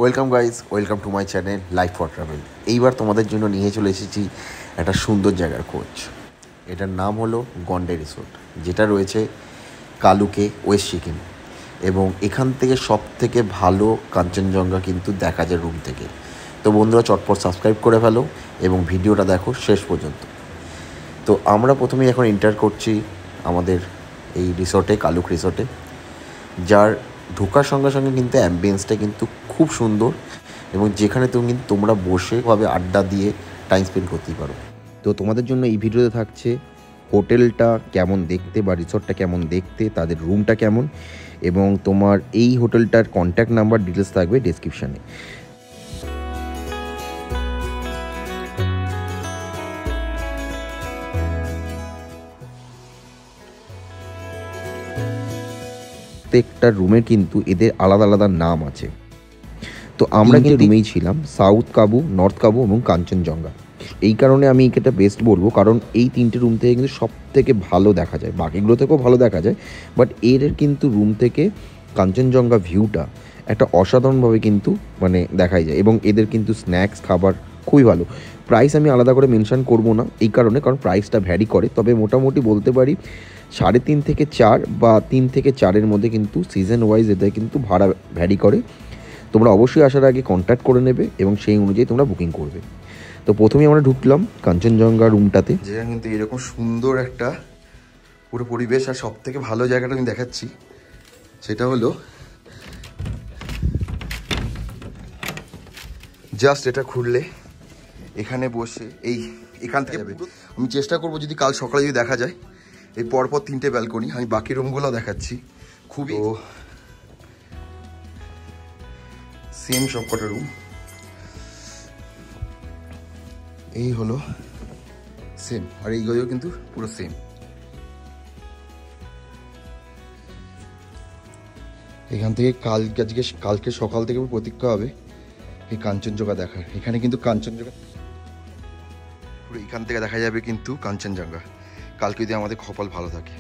Welcome guys, welcome to my channel life for travel. এইবার তোমাদের জন্য নিয়ে চলে এসেছি একটা সুন্দর জায়গার খোঁজ। এটার নাম হলো গন্ডে রিসোর্ট, যেটা রয়েছে কালুকে, ওয়েস্ট সিকিম। এবং এখান থেকে সব থেকে ভালো কাঞ্চনজঙ্ঘা কিন্তু দেখা যায় রুম থেকে। তো বন্ধুরা, চটপট সাবস্ক্রাইব করে ফেলো এবং ভিডিওটা দেখো শেষ পর্যন্ত। তো আমরা প্রথমেই এখন এন্টার করছি আমাদের এই রিসোর্টে, কালুক রিসোর্টে, যার ঢোকার সঙ্গে সঙ্গে কিন্তু অ্যাম্বিয়েন্সটা কিন্তু খুব সুন্দর এবং যেখানে তোমরা বসেভাবে আড্ডা দিয়ে টাইম স্পেন্ড করতেই পারো। তো তোমাদের জন্য এই ভিডিওতে থাকছে হোটেলটা কেমন দেখতে বা রিসোর্টটা কেমন দেখতে, তাদের রুমটা কেমন, এবং তোমার এই হোটেলটার কন্ট্যাক্ট নাম্বার ডিটেলস থাকবে ডেসক্রিপশানে। প্রত্যেকটা রুমের কিন্তু এদের আলাদা আলাদা নাম আছে। তো আমরা কিন্তু রুমেই ছিলাম, সাউথ কাবু, নর্থ কাবু এবং কাঞ্চনজঙ্ঘা। এই কারণে আমি এটা বেস্ট বলবো, কারণ এই তিনটে রুম থেকে কিন্তু সব থেকে ভালো দেখা যায়। বাকিগুলো থেকেও ভালো দেখা যায়, বাট এর কিন্তু রুম থেকে কাঞ্চনজঙ্ঘা ভিউটা একটা অসাধারণভাবে কিন্তু দেখাই যায়। এবং এদের কিন্তু স্ন্যাক্স খাবার খুবই ভালো। প্রাইস আমি আলাদা করে মেনশন করবো না এই কারণে, কারণ প্রাইসটা ভ্যারি করে। তবে মোটামুটি বলতে পারি 3.5 থেকে 4 বা 3 থেকে 4-এর মধ্যে কিন্তু সিজন ওয়াইজ এদের কিন্তু ভাড়া ভ্যারি করে। তোমরা অবশ্যই আসার আগে কন্ট্যাক্ট করে নেবে এবং সেই অনুযায়ী তোমরা বুকিং করবে। তো প্রথমেই আমরা ঢুকলাম কাঞ্চনজঙ্ঘা রুমটাতে, যেটা কিন্তু এরকম সুন্দর একটা পুরো পরিবেশ। আর সব থেকে ভালো জায়গাটা আমি দেখাচ্ছি, সেটা হলো জাস্ট এটা খুললে এখানে বসে এখান থেকে যাবে। আমি চেষ্টা করবো যদি কাল সকালে যদি দেখা যায়। এই পরপর 3টে ব্যালকনি, আমি বাকি রুমগুলো দেখাচ্ছি। খুবই সেম সবকটা রুম। এই হলো সেম, আর এইগুলো কিন্তু পুরো সেম। এখান থেকে কালকে সকাল থেকে প্রতীক্ষা হবে এই কাঞ্চনজঙ্ঘা দেখার। এখানে কিন্তু কাঞ্চনজঙ্ঘা পুরো এখান থেকে দেখা যাবে কিন্তু কাঞ্চনজঙ্ঘা, কালকে যদি আমাদের কপাল ভালো থাকে।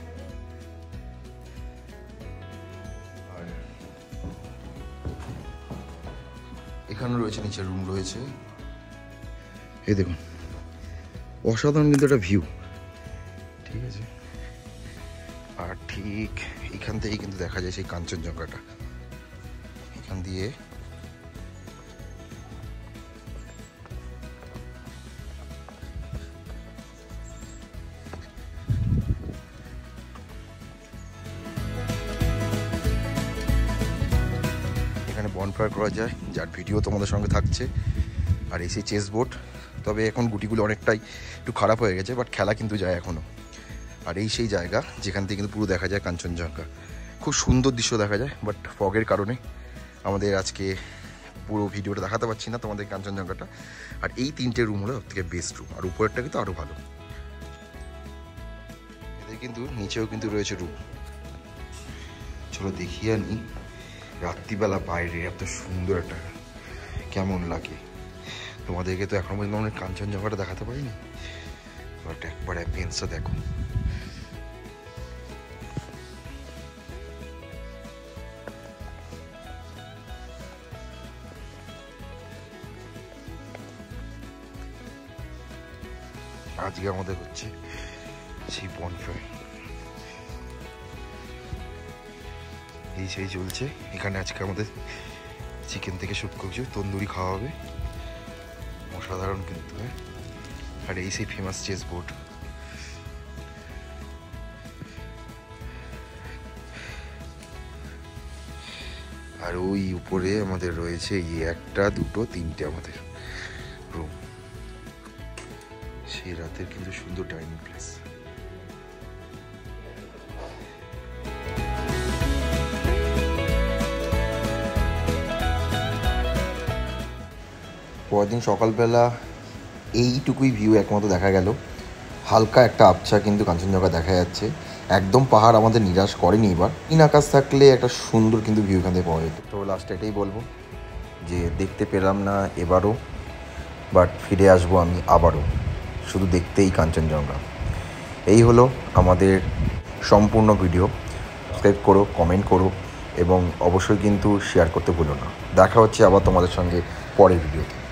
আর এখানে রয়েছে নিচে রুম রয়েছে। এই দেখুন, অসাধারণ কিন্তু একটা ভিউ, ঠিক আছে। আর ঠিক এখান থেকেই কিন্তু দেখা যায় সেই কাঞ্চনজঙ্ঘাটা। এখান দিয়ে এখানে বনফায়ার করা যায়, যার ভিডিও তোমাদের সঙ্গে থাকছে। আর এই সেই চেস বোর্ড, তবে এখন গুটিগুলো অনেকটাই একটু খারাপ হয়ে গেছে, বাট খেলা কিন্তু যায় এখনও। আর এই সেই জায়গা যেখান থেকে কিন্তু পুরো দেখা যায় কাঞ্চনজঙ্ঘা। খুব সুন্দর দৃশ্য দেখা যায়, বাট ফগের কারণে আমাদের আজকে পুরো ভিডিওটা দেখাতে পারছি না তোমাদের কাঞ্চনজঙ্ঘাটা। আর এই 3টে রুম হলো সবথেকে বেস্ট রুম, আর উপরেরটা কিন্তু আরও ভালো। এদের কিন্তু নিচেও কিন্তু রয়েছে রুম। চলো দেখিয়ে আনি রাত্রিবেলা বাইরে এত সুন্দর একটা কেমন লাগে। তোমাদেরকে তো এখন পর্যন্ত আমরা কাঞ্চনজঙ্ঘাটা দেখাতে পারিনি, বাট একবার অ্যাম্বিয়েন্সটা দেখো। আজকে আমাদের হচ্ছে সেই বনফায়ার, সেই চলছে এখানে। আজকে আমাদের চিকেন থেকে শুট করছে, তন্দুরি খাওয়া হবে, অসাধারণ কিন্তু। আর এই সেই ফেমাস চেস বোর্ড। আর ওই উপরে আমাদের রয়েছে 1, 2, 3টে আমাদের রুম। সেই রাতের কিন্তু সুন্দর ডাইনিং প্লেস। পরদিন সকালবেলা এইটুকুই ভিউ একমাত্র দেখা গেল। হালকা একটা আবছা কিন্তু কাঞ্চনজঙ্ঘা দেখা যাচ্ছে। একদম পাহাড় আমাদের নিরাশ করেনি এবার। আকাশ থাকলে একটা সুন্দর কিন্তু ভিউ এখান থেকে পাওয়া যেত। তো লাস্টে এটাই বলবো যে দেখতে পেলাম না এবারও, বাট ফিরে আসবো আমি আবারও, শুধু দেখতেই কাঞ্চনজঙ্ঘা। এই হলো আমাদের সম্পূর্ণ ভিডিও। সাবস্ক্রাইব করো, কমেন্ট করো এবং অবশ্যই কিন্তু শেয়ার করতে ভুলো না। দেখা হচ্ছে আবার তোমাদের সঙ্গে পরের ভিডিওতে।